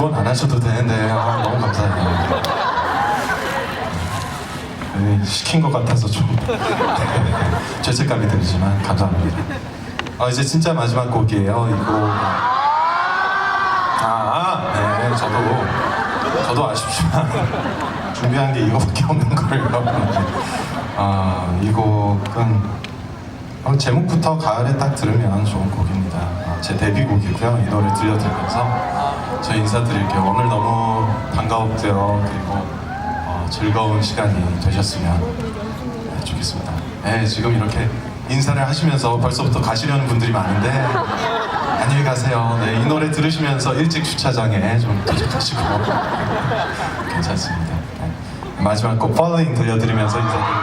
번 안 하셔도 되는데 너무 감사해요. 네, 시킨 것 같아서 좀 죄책감이 들지만 감사합니다. 이제 진짜 마지막 곡이에요. 이 곡. 네, 저도 아쉽지만 준비한 게 이거밖에 없는 거예요. 이 곡은 제목부터 가을에 딱 들으면 좋은 곡입니다. 제 데뷔곡이고요. 이 노래 들려드리면서 저희 인사드릴게요. 오늘 너무 반가웠고요. 그리고 즐거운 시간이 되셨으면 좋겠습니다. 네, 지금 이렇게 인사를 하시면서 벌써부터 가시려는 분들이 많은데 안녕히 가세요. 네, 이 노래 들으시면서 일찍 주차장에 좀 도착하시고 괜찮습니다. 네, 마지막 곡 Falling 들려드리면서 인사드립니다.